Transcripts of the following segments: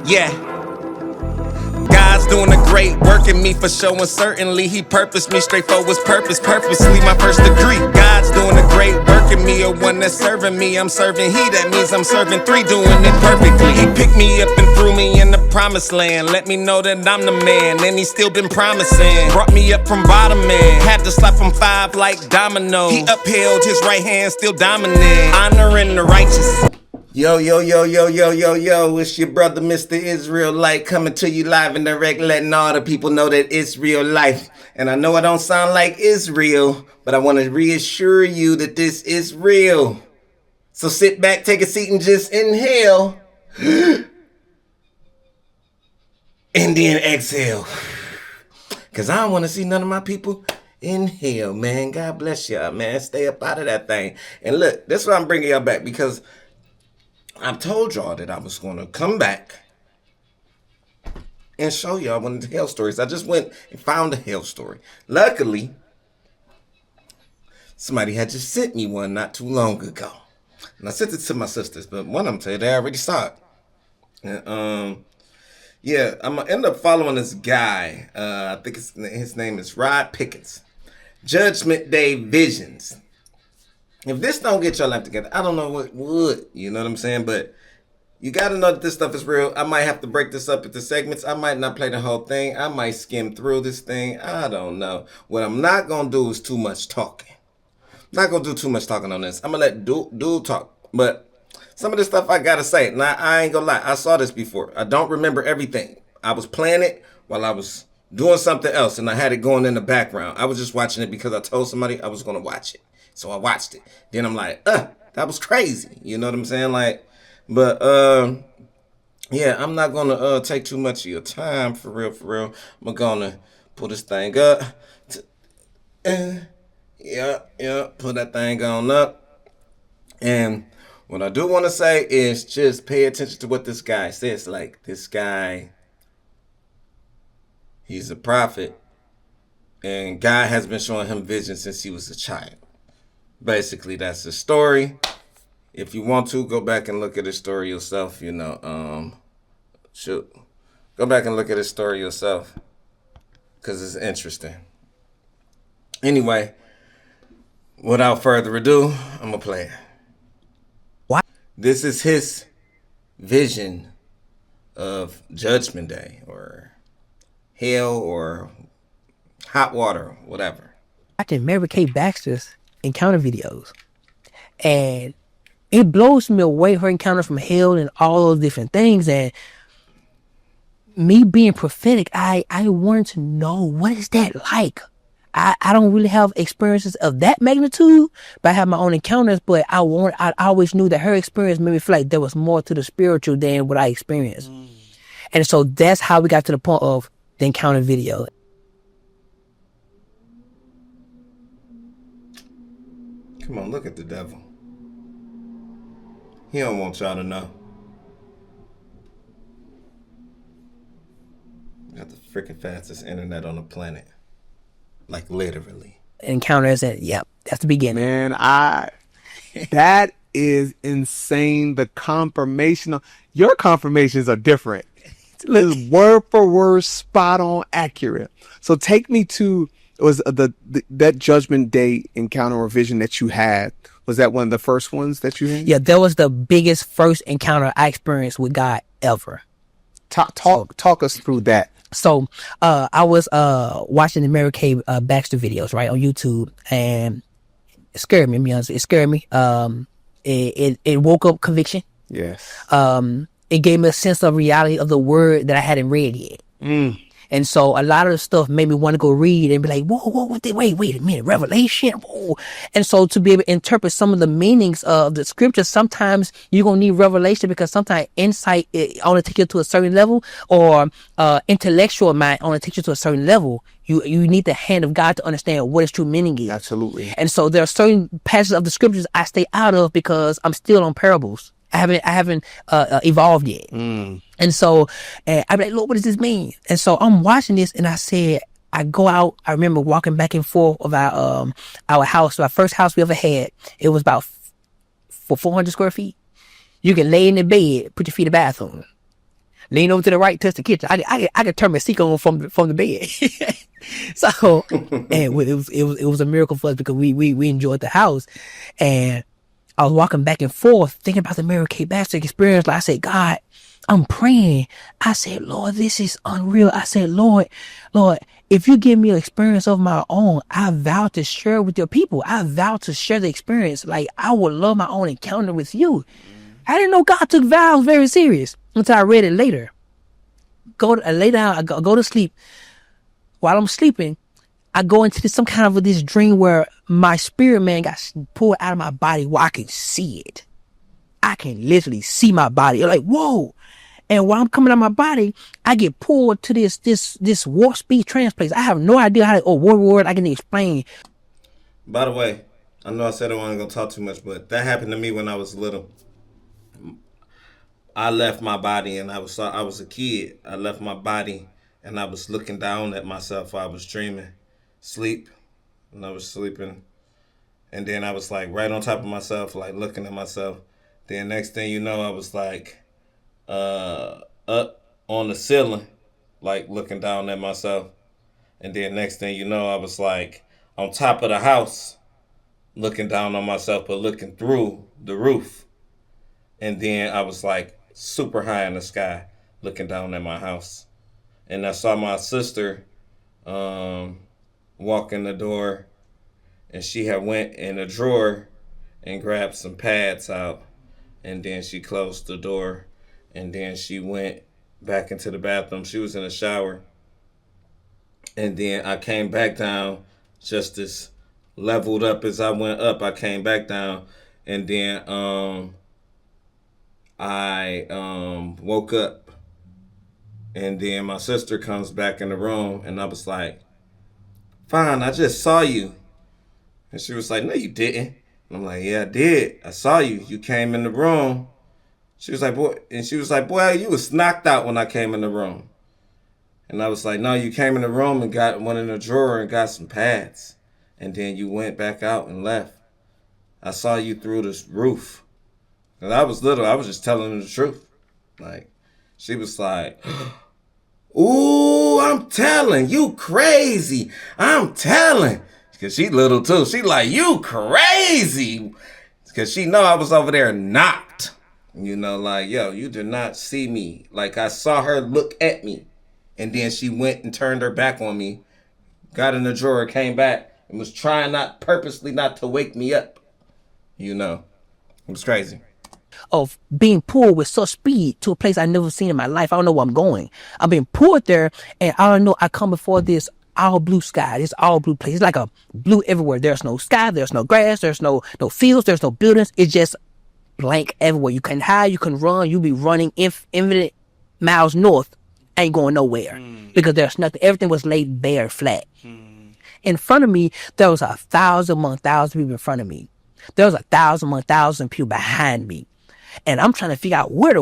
Yeah. God's doing a great work in me for sure, and certainly He purposed me straight for His purpose, purposely my first degree. God's doing a great work in me, a one that's serving me. I'm serving He, that means I'm serving three, doing it perfectly. He picked me up and threw me in the promised land, let me know that I'm the man, and He's still been promising. Brought me up from bottom, man, had to slap from 5 like domino. He upheld His right hand, still dominant, honoring the righteous. Yo, it's your brother, Mr. Israelite, coming to you live and direct, letting all the people know that it's real life. And I know I don't sound like Israel, but I want to reassure you that this is real. So sit back, take a seat, and just inhale. And then exhale. Because I don't want to see none of my people inhale, man. God bless y'all, man. Stay up out of that thing. And look, that's why I'm bringing y'all back, because I've told y'all that I was going to come back and show y'all one of the HeLL stories. I just went and found a HeLL story. Luckily, somebody had just sent me one not too long ago. And I sent it to my sisters, but one of them said they already saw it. And, yeah, I'm going to end up following this guy. I think his name is Pickens. Judgment Day Visions. If this don't get your life together, I don't know what would. You know what I'm saying? But you got to know that this stuff is real. I might have to break this up into segments. I might not play the whole thing. I might skim through this thing. I don't know. What I'm not going to do is too much talking. I'm not going to do too much talking on this. I'm going to let dude talk. But some of this stuff I got to say. Now, I ain't going to lie. I saw this before. I don't remember everything. I was playing it while I was doing something else, and I had it going in the background. I was just watching it because I told somebody I was going to watch it. So I watched it. Then I'm like, that was crazy. You know what I'm saying? Like, but, yeah, I'm not going to take too much of your time, for real. I'm going to pull this thing up. Yeah, pull that thing on up. And what I do want to say is just pay attention to what this guy says. Like, this guy, he's a prophet. And God has been showing him visions since he was a child. Basically, that's the story. If you want to, go back and look at his story yourself, you know. Go back and look at his story yourself, because it's interesting. Anyway, without further ado, I'm going to play it. What? This is his vision of Judgment Day, or hell, or hot water, whatever. Watching Mary Kay Baxter's encounter videos, and it blows me away, her encounter from HeLL and all those different things. And me being prophetic, I wanted to know, what is that like? I don't really have experiences of that magnitude, but I have my own encounters. But I always knew that her experience made me feel like there was more to the spiritual than what I experienced. And so that's how we got to the point of the encounter video. Come on, look at the devil. He don't want y'all to know. Got the freaking fastest internet on the planet. Like, literally. Encounters, and yep, that's the beginning. Man, that is insane. The confirmation, your confirmations are different. It's word for word, spot on, accurate. So take me to, it was that Judgment Day encounter or vision that you had. Was that one of the first ones that you had? Yeah, that was the biggest first encounter I experienced with God ever. Talk us through that. So I was watching the Mary Kay Baxter videos, right, on YouTube, and it scared me. To be honest, it scared me. It woke up conviction. Yes. It gave me a sense of reality of the word that I hadn't read yet. And so a lot of the stuff made me want to go read and be like, whoa, wait a minute, Revelation, whoa. And so to be able to interpret some of the meanings of the scriptures, sometimes you're going to need revelation, because sometimes insight only takes you to a certain level, or intellectual mind only takes you to a certain level. You need the hand of God to understand what its true meaning is. Absolutely. And so there are certain passages of the scriptures I stay out of because I'm still on parables. I haven't evolved yet. And so I'm like, Lord, what does this mean? And so I'm watching this, and I said, I go out. I remember walking back and forth of our house. So our first house we ever had, it was about for 400 square feet. You can lay in the bed, put your feet in the bathroom. lean over to the right, touch the kitchen. I could turn my seat on from the bed. So, and it was a miracle for us because we enjoyed the house, and I was walking back and forth thinking about the Mary Kay Baxter experience. Like I said, God, I'm praying. I said, Lord, this is unreal. I said, Lord, if you give me an experience of my own, I vow to share it with your people. I vow to share the experience. Like, I would love my own encounter with you. I didn't know God took vows very serious until I read it later. I lay down, I go to sleep. While I'm sleeping, I go into some kind of this dream where my spirit man got pulled out of my body where I can see it. I can literally see my body. Like, whoa. And while I'm coming out of my body, I get pulled to this warp speed trance place. I have no idea how to, word I can explain. By the way, I know I said I wasn't going to talk too much, but that happened to me when I was little. I left my body and I was a kid. I left my body and I was looking down at myself while I was dreaming. Sleep. And I was sleeping. And then I was like right on top of myself, like looking at myself. Then next thing you know, I was like up on the ceiling, like looking down at myself. And then next thing you know, I was like on top of the house, looking down on myself, but looking through the roof. And then I was like super high in the sky, looking down at my house. And I saw my sister walk in the door, and she had went in a drawer and grabbed some pads out. And then she closed the door, and then she went back into the bathroom. She was in the shower. And then I came back down just as leveled up as I went up. I came back down, and then I woke up, and then my sister comes back in the room, and I was like, "Fine, I just saw you." And she was like, "No, you didn't." And I'm like, "Yeah, I did. I saw you. You came in the room." She was like, "Boy," and she was like, "Boy, you was knocked out when I came in the room." And I was like, "No, you came in the room and got one in the drawer and got some pads. And then you went back out and left. I saw you through this roof." And I was little. I was just telling her the truth. Like, she was like, "Ooh, I'm telling you crazy. I'm telling." Because she little too. She like, "You crazy." Because she know I was over there knocked. You know, like, yo, you did not see me. Like, I saw her look at me. And then she went and turned her back on me. Got in the drawer, came back, and was trying purposely not to wake me up. You know, it was crazy. Of being pulled with such speed to a place I never seen in my life. I don't know where I'm going. I'm being pulled there, and I don't know. I come before this all blue sky, this all blue place. It's like a blue everywhere. There's no sky, there's no grass, there's no fields, there's no buildings. It's just blank everywhere. You can hide, you can run. You be running infinite miles north, ain't going nowhere because there's nothing. Everything was laid bare, flat. In front of me, there was 1,000 among 1,000 people in front of me. There was 1,000 among 1,000 people behind me. And I'm trying to figure out where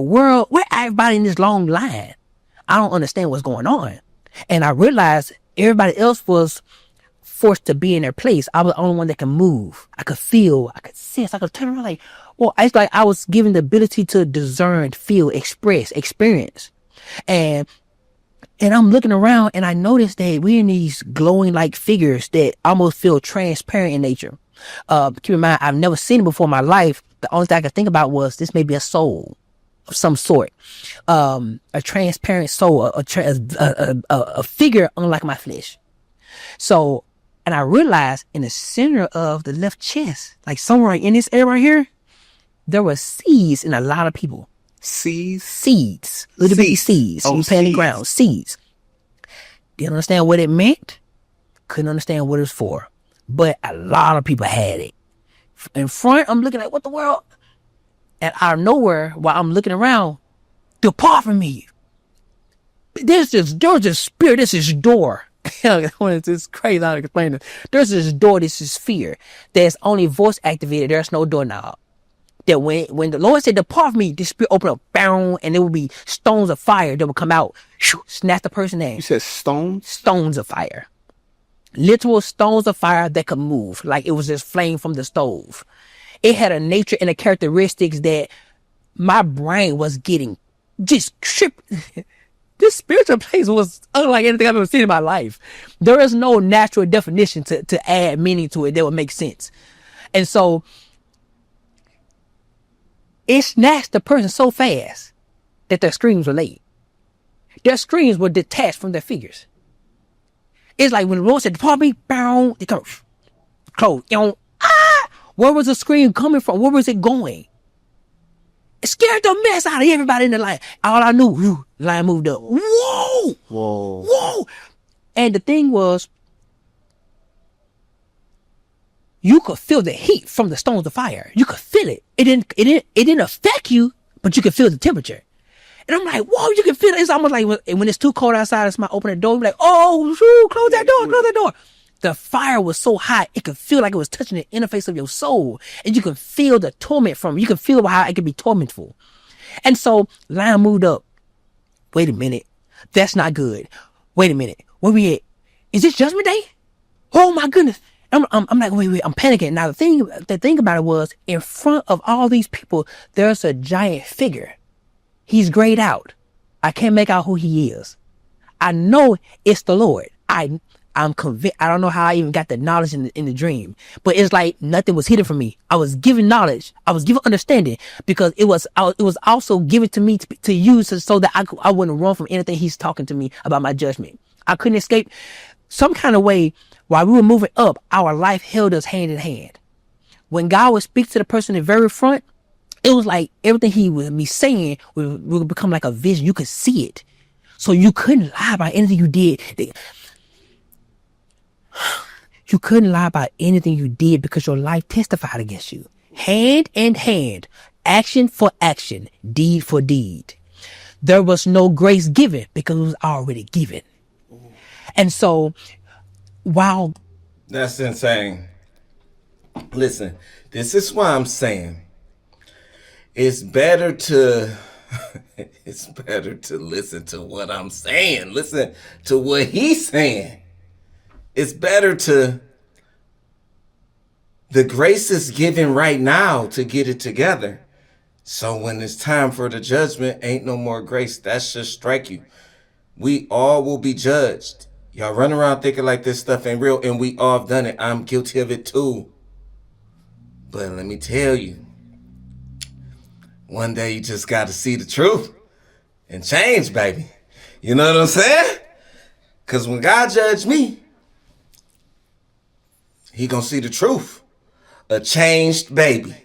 everybody in this long line. I don't understand what's going on. And I realized everybody else was forced to be in their place. I was the only one that could move. I could feel, I could sense, I could turn around like, well, it's like I was given the ability to discern, feel, express, experience. And I'm looking around and I noticed that we're in these glowing like figures that almost feel transparent in nature. Keep in mind, I've never seen it before in my life. The only thing I could think about was this may be a soul of some sort. A transparent soul, a figure unlike my flesh. So, and I realized in the center of the left chest, like somewhere in this area right here, there were seeds in a lot of people. Seeds. Little bitty seeds. Oh, You plant in the seeds. ground. Seeds. Didn't understand what it meant. Couldn't understand what it was for. But a lot of people had it. In front, I'm looking like, what the world? And out of nowhere, while I'm looking around, depart from me. There's this spirit, there's this door. It's crazy how to explain this. There's this door, this is sphere. There's only voice activated, there's no doorknob. That when the Lord said, depart from me, this spirit opened up, bound, and there would be stones of fire that would come out, snatch the person in. You said stones? Stones of fire. Literal stones of fire that could move, like it was just flame from the stove. It had a nature and the characteristics that my brain was getting just trip. This spiritual place was unlike anything I've ever seen in my life. There is no natural definition to add meaning to it that would make sense. And so it snatched the person so fast that their screams were late. Their screams were detached from their figures. It's like when the Lord said, "Depart me," bow, they come close. Where was the scream coming from? Where was it going? It scared the mess out of everybody in the line. All I knew, the line moved up. Whoa! Whoa. Whoa! And the thing was, you could feel the heat from the stones of fire. You could feel it. It didn't affect you, but you could feel the temperature. And I'm like, whoa, you can feel it. It's almost like when it's too cold outside, it's my open the door. I'm like, oh, shoo, close that door. The fire was so hot, it could feel like it was touching the interface of your soul. And you can feel the torment from it. You can feel how it can be tormentful. And so, line moved up. Wait a minute. That's not good. Wait a minute. Where we at? Is this Judgment Day? Oh my goodness. I'm like, wait, I'm panicking. Now, the thing about it was, in front of all these people, there's a giant figure. He's grayed out. I can't make out who he is. I know it's the Lord. I'm convinced. I don't know how I even got the knowledge in the dream, but it's like nothing was hidden from me. I was given knowledge. I was given understanding because it was also given to me to use so that I wouldn't run from anything he's talking to me about my judgment. I couldn't escape. Some kind of way, while we were moving up, our life held us hand in hand. When God would speak to the person in the very front, it was like everything he would be saying would become like a vision. You could see it. So you couldn't lie about anything you did. You couldn't lie about anything you did because your life testified against you. Hand in hand, action for action, deed for deed. There was no grace given because it was already given. And so, while... That's insane. Listen, this is why I'm saying it's better to listen to what I'm saying. Listen to what he's saying. It's better the grace is given right now to get it together. So when it's time for the judgment, ain't no more grace. That should strike you. We all will be judged. Y'all run around thinking like this stuff ain't real, and we all have done it. I'm guilty of it too. But let me tell you, one day you just got to see the truth and change, baby. You know what I'm saying? Because when God judged me, he gonna see the truth. A changed baby.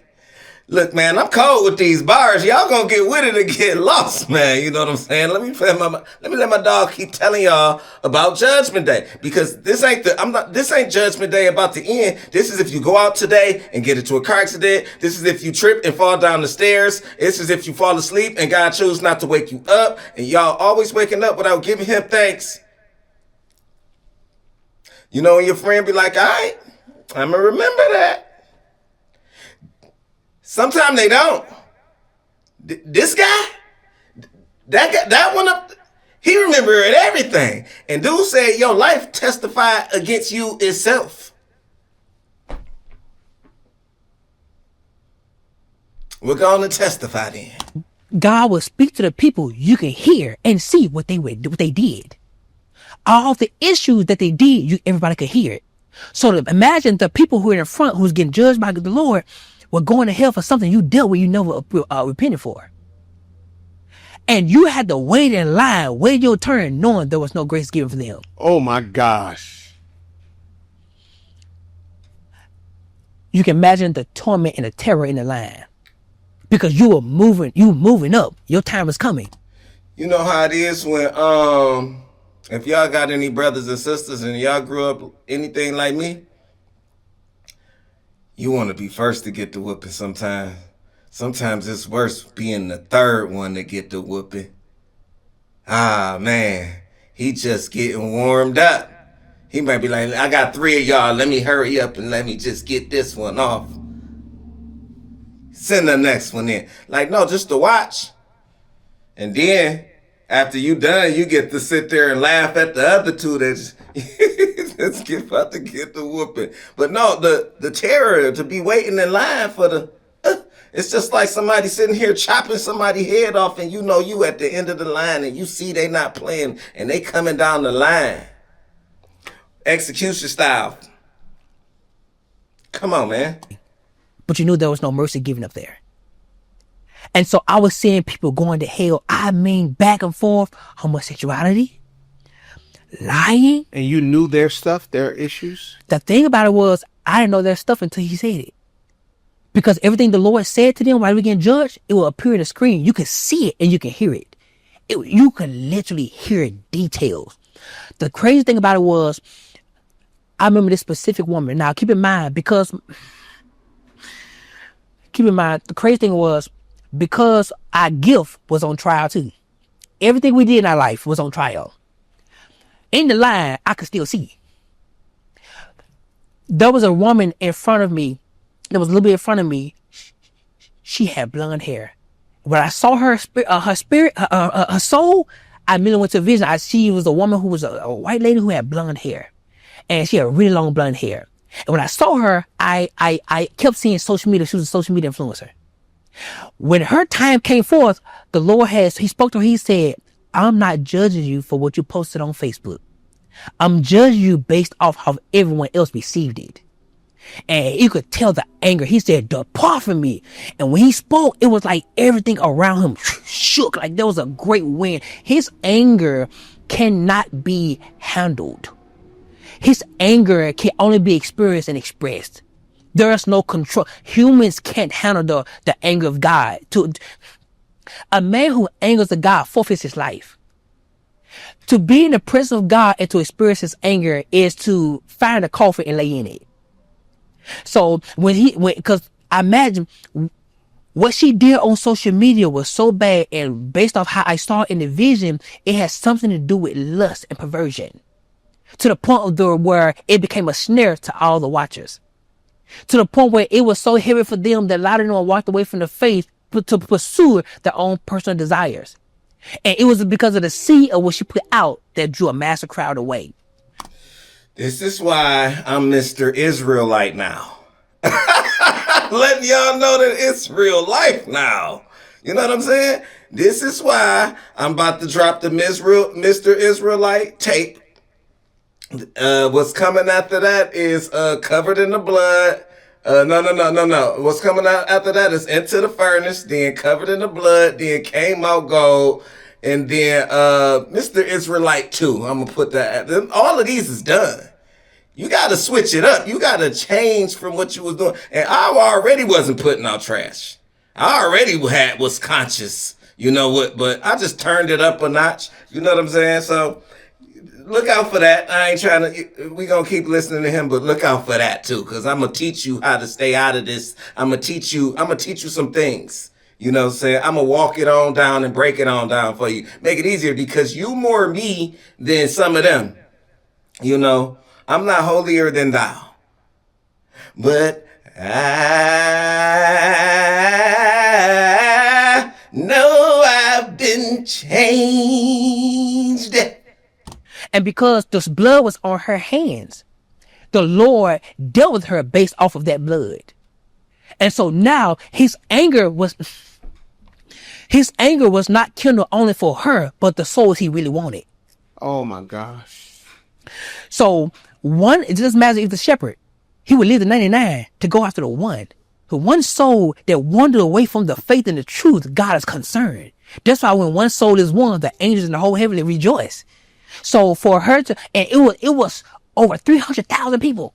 Look, man, I'm cold with these bars. Y'all gonna get with it and get lost, man. You know what I'm saying? Let me let my dog keep telling y'all about Judgment Day, because this ain't Judgment Day about to end. This is if you go out today and get into a car accident. This is if you trip and fall down the stairs. This is if you fall asleep and God chooses not to wake you up, and y'all always waking up without giving him thanks. You know when your friend be like, all right, I'm gonna remember that. Sometimes they don't. This guy, that one up, he remembered everything. And dude said, your life testified against you itself. We're going to testify then. God will speak to the people. You can hear and see what they did. All the issues that they did, everybody could hear it. So imagine the people who are in front, who's getting judged by the Lord, were going to hell for something you dealt with, you never repented for. And you had to wait in line, wait your turn, knowing there was no grace given for them. Oh my gosh. You can imagine the torment and the terror in the line. Because you were moving up. Your time is coming. You know how it is when, if y'all got any brothers and sisters and y'all grew up anything like me, you want to be first to get the whooping sometimes. Sometimes it's worse being the third one to get the whooping. Ah, man. He just getting warmed up. He might be like, I got 3 of y'all. Let me hurry up and let me just get this one off. Send the next one in. Like, no, just to watch. And then, after you done, you get to sit there and laugh at the other two that's about to get the whooping. But no, the terror to be waiting in line for the It's just like somebody sitting here chopping somebody's head off, and you know you at the end of the line, and you see they not playing, and they coming down the line, execution style. Come on, man. But you knew there was no mercy given up there. And so I was seeing people going to hell. I mean, back and forth, homosexuality, lying. And you knew their stuff, their issues? The thing about it was, I didn't know their stuff until he said it. Because everything the Lord said to them while we were getting judged, it will appear on the screen. You can see it and you can hear it. You can literally hear details. The crazy thing about it was, I remember this specific woman. Now, keep in mind, the crazy thing was, because our gift was on trial too. Everything we did in our life was on trial. In the line, I could still see. There was a woman in front of me, that was a little bit in front of me. She had blonde hair. When I saw her soul, I immediately went to a vision. She was a woman who was a white lady who had blonde hair. And she had really long blonde hair. And when I saw her, I kept seeing social media. She was a social media influencer. When her time came forth, the Lord he spoke to her. He said, I'm not judging you for what you posted on Facebook. I'm judging you based off how everyone else received it. And you could tell the anger. He said, depart from me. And when he spoke, it was like everything around him shook. Like there was a great wind. His anger cannot be handled. His anger can only be experienced and expressed. There is no control. Humans can't handle the anger of God. A man who angers a God forfeits his life. To be in the presence of God and to experience his anger is to find a coffin and lay in it. So because I imagine what she did on social media was so bad, and based off how I saw it in the vision, it has something to do with lust and perversion. To the point where it became a snare to all the watchers. To the point where it was so heavy for them that a lot of them walked away from the faith to pursue their own personal desires. And it was because of the seed of what she put out that drew a massive crowd away. This is why I'm Mr. Israelite now. Letting y'all know that it's real life now. You know what I'm saying? This is why I'm about to drop the Mr. Israelite tape. What's coming after that is Covered in the Blood. No. What's coming out after that is Into the Furnace, then Covered in the Blood, then Came Out Gold, and then Mr. Israelite 2. I'm gonna put that. All of these is done. You gotta switch it up. You gotta change from what you was doing. And I already wasn't putting out trash. I already was conscious. You know what? But I just turned it up a notch. You know what I'm saying? So look out for that. I ain't trying to, we gonna keep listening to him, but look out for that too. Cause I'm gonna teach you how to stay out of this. I'm gonna teach you some things. You know what I'm saying? I'm gonna walk it on down and break it on down for you. Make it easier because you more me than some of them. You know, I'm not holier than thou. But I know I've been changed. And because this blood was on her hands, the Lord dealt with her based off of that blood. And so now his anger was not kindled only for her, but the souls he really wanted. Oh my gosh. So it doesn't matter if the shepherd, he would leave the 99 to go after the one. The one soul that wandered away from the faith and the truth, God is concerned. That's why when one soul is won, the angels in the whole heavenly rejoice. So for her and it was over 300,000 people.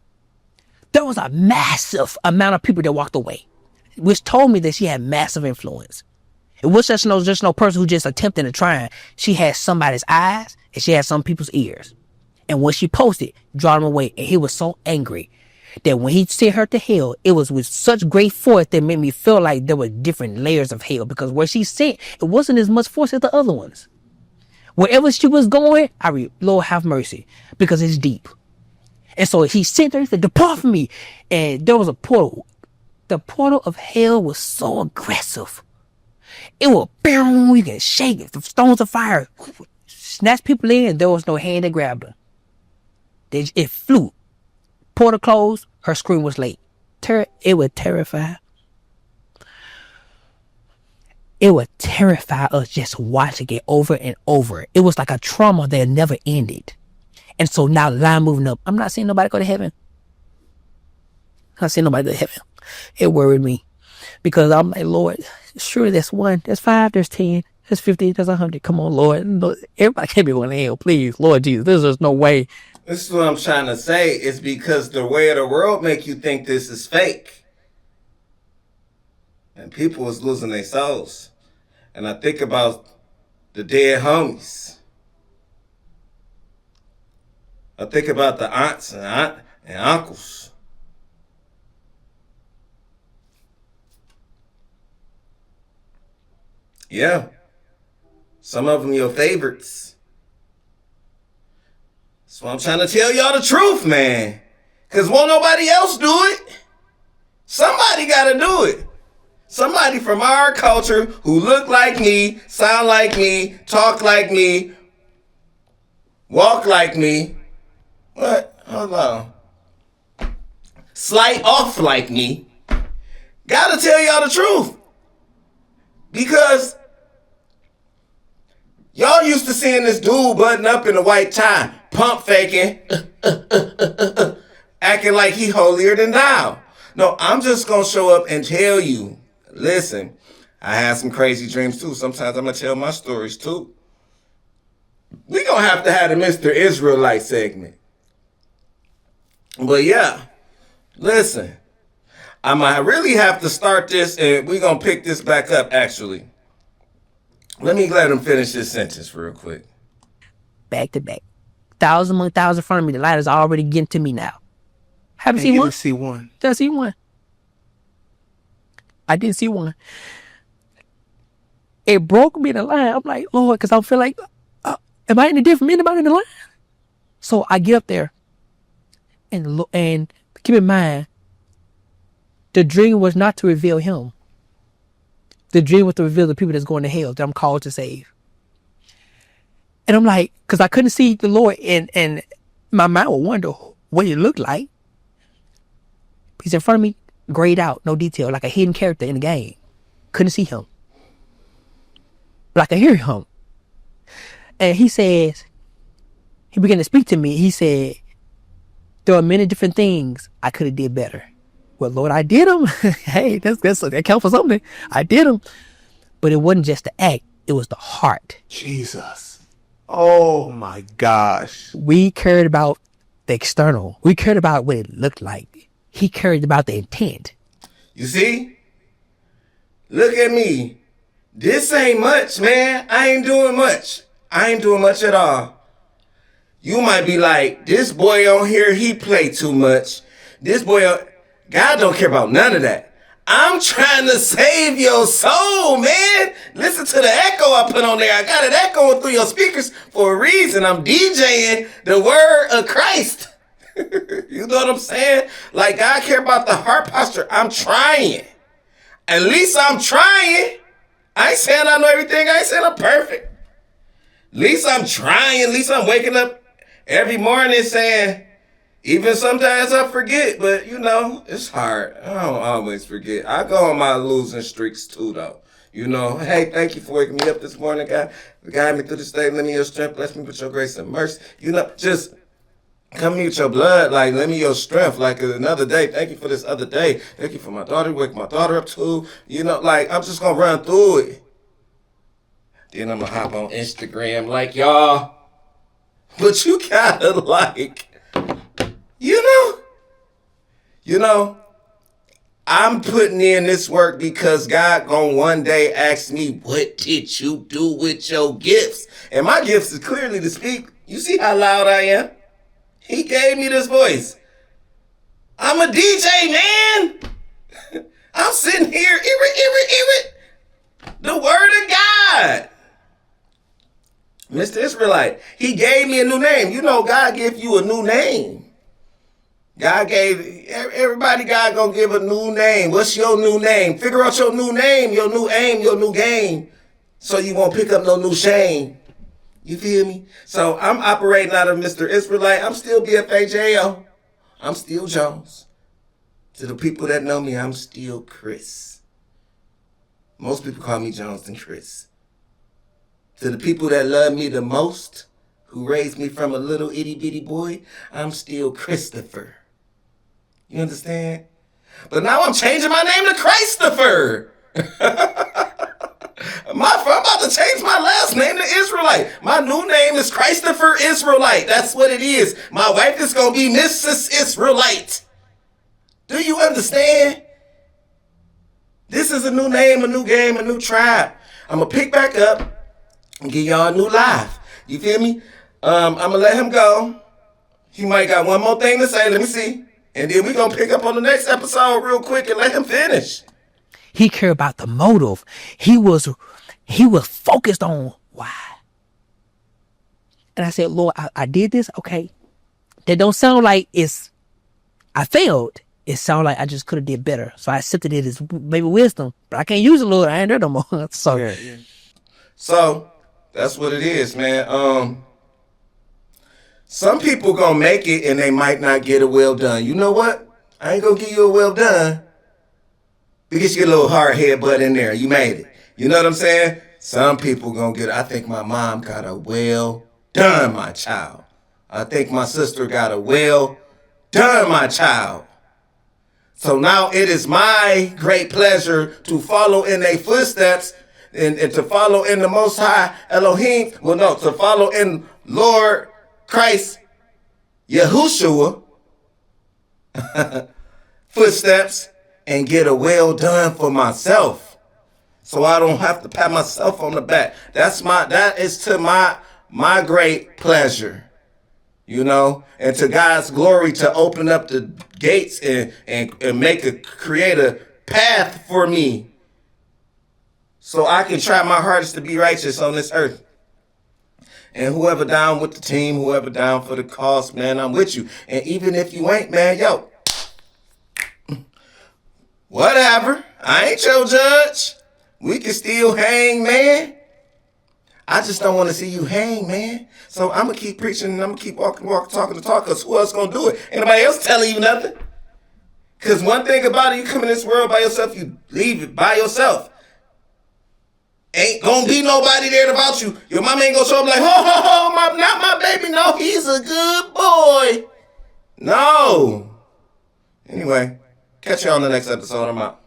There was a massive amount of people that walked away, which told me that she had massive influence. It was just no person who just attempted to try. She had somebody's eyes and she had some people's ears. And what she posted draw him away. And he was so angry that when he sent her to hell, it was with such great force that made me feel like there were different layers of hell, because where she sent, it wasn't as much force as the other ones. Wherever she was going, Lord have mercy, because it's deep. And so he sent her, he said, depart from me. And there was a portal. The portal of hell was so aggressive. It will, boom, you can shake it. The stones of fire snatch people in. There was no hand that grabbed her. It flew. Portal closed. Her scream was late. It would terrify. it would terrify us just watching it over and over. It was like a trauma that never ended. And so now the line moving up. I'm not seeing nobody go to heaven. I'm not seeing nobody go to heaven. It worried me because I'm like, Lord, surely there's 1, there's 5, there's 10, there's 50, there's 100. Come on, Lord. Everybody can't be going to hell, please. Lord Jesus, there's just no way. This is what I'm trying to say. It's because the way of the world make you think this is fake. And people is losing their souls. And I think about the dead homies. I think about the aunts and uncles. Yeah. Some of them your favorites. So I'm trying to tell y'all the truth, man. Because won't nobody else do it. Somebody got to do it. Somebody from our culture who look like me, sound like me, talk like me, walk like me. What? Hold on. Slight off like me. Gotta tell y'all the truth. Because y'all used to seeing this dude button up in a white tie, pump faking, acting like he holier than thou. No, I'm just gonna show up and tell you, listen, I had some crazy dreams too. Sometimes I'm gonna tell my stories too. We gonna have to have the Mr. Israelite segment. But yeah, listen, I might really have to start this and we're gonna pick this back up actually. Let me let him finish this sentence real quick. Back to back. 1,000 more thousand in front of me. The light is already getting to me now. Haven't seen one? See one. Did I see one? I didn't see one. It broke me in the line. I'm like, Lord, because I feel like, am I any different from anybody in the line? So I get up there and look, and keep in mind, the dream was not to reveal him. The dream was to reveal the people that's going to hell that I'm called to save. And I'm like, because I couldn't see the Lord, and my mind would wonder what he looked like. He's in front of me, grayed out, no detail, like a hidden character in the game. Couldn't see him. But I could hear him. And he says, he began to speak to me. He said, there are many different things I could have did better. Well, Lord, I did them. Hey, that counts for something. I did them. But it wasn't just the act. It was the heart. Jesus. Oh my gosh. We cared about the external. We cared about what it looked like. He cared about the intent. You see? Look at me. This ain't much, man. I ain't doing much. I ain't doing much at all. You might be like, this boy on here, he play too much. This boy, God don't care about none of that. I'm trying to save your soul, man. Listen to the echo I put on there. I got it echoing through your speakers for a reason. I'm DJing the word of Christ. You know what I'm saying? Like, God care about the heart posture. I'm trying. At least I'm trying. I ain't saying I know everything. I ain't saying I'm perfect. At least I'm trying. At least I'm waking up every morning saying, even sometimes I forget, but you know, it's hard. I don't always forget. I go on my losing streaks too, though. You know, hey, thank you for waking me up this morning, God. Guide me through this day. Let me your strength. Bless me with your grace and mercy. You know, just come me with your blood. Like, let me your strength. Like another day. Thank you for this other day. Thank you for my daughter. Wake my daughter up too. You know, like, I'm just going to run through it. Then I'm going to hop on Instagram like y'all. But you gotta like, you know, I'm putting in this work because God gonna one day ask me, what did you do with your gifts? And my gifts is clearly to speak. You see how loud I am? He gave me this voice. I'm a DJ, man. I'm sitting here, the word of God. Mr. Israelite, he gave me a new name. You know, God gave you a new name. God gave everybody, God gonna give a new name. What's your new name? Figure out your new name, your new aim, your new game, so you won't pick up no new shame. You feel me? So I'm operating out of Mr. Israelite. I'm still BFAJO. I'm still Jones. To the people that know me, I'm still Chris. Most people call me Jones and Chris. To the people that love me the most, who raised me from a little itty bitty boy, I'm still Christopher. You understand? But now I'm changing my name to Christopher. I'm about to change my last name to Israelite. My new name is Christopher Israelite. That's what it is. My wife is going to be Mrs. Israelite. Do you understand? This is a new name, a new game, a new tribe. I'm going to pick back up and give y'all a new life. You feel me? I'm going to let him go. He might got one more thing to say. Let me see. And then we're going to pick up on the next episode real quick and let him finish. He cared about the motive. He was focused on why. And I said, Lord, I did this. Okay. That don't sound like I failed. It sounded like I just could have did better. So I accepted it as maybe wisdom. But I can't use it, Lord. I ain't there no more. So, Yeah. So that's what it is, man. Some people gonna make it and they might not get a well done. You know what? I ain't gonna give you a well done because you get a little hard head butt in there. You made it. You know what I'm saying? Some people gonna get it. I think my mom got a well done, my child. I think my sister got a well done, my child. So now it is my great pleasure to follow in their footsteps and to follow in the Most High Elohim. Well, no, to follow in Lord Christ Yahushua footsteps and get a well done for myself. So I don't have to pat myself on the back. That is to my great pleasure. You know, and to God's glory to open up the gates and create a path for me so I can try my hardest to be righteous on this earth. And whoever down with the team, whoever down for the cause, man, I'm with you. And even if you ain't, man, yo, whatever. I ain't your judge. We can still hang, man. I just don't want to see you hang, man. So I'm going to keep preaching and I'm going to keep walking, talking the talk, because who else going to do it? Ain't nobody else telling you nothing. Because one thing about it, you come in this world by yourself, you leave it by yourself. Ain't going to be nobody there about you. Your mama ain't going to show up like, not my baby. No, he's a good boy. No. Anyway, catch you on the next episode. I'm out.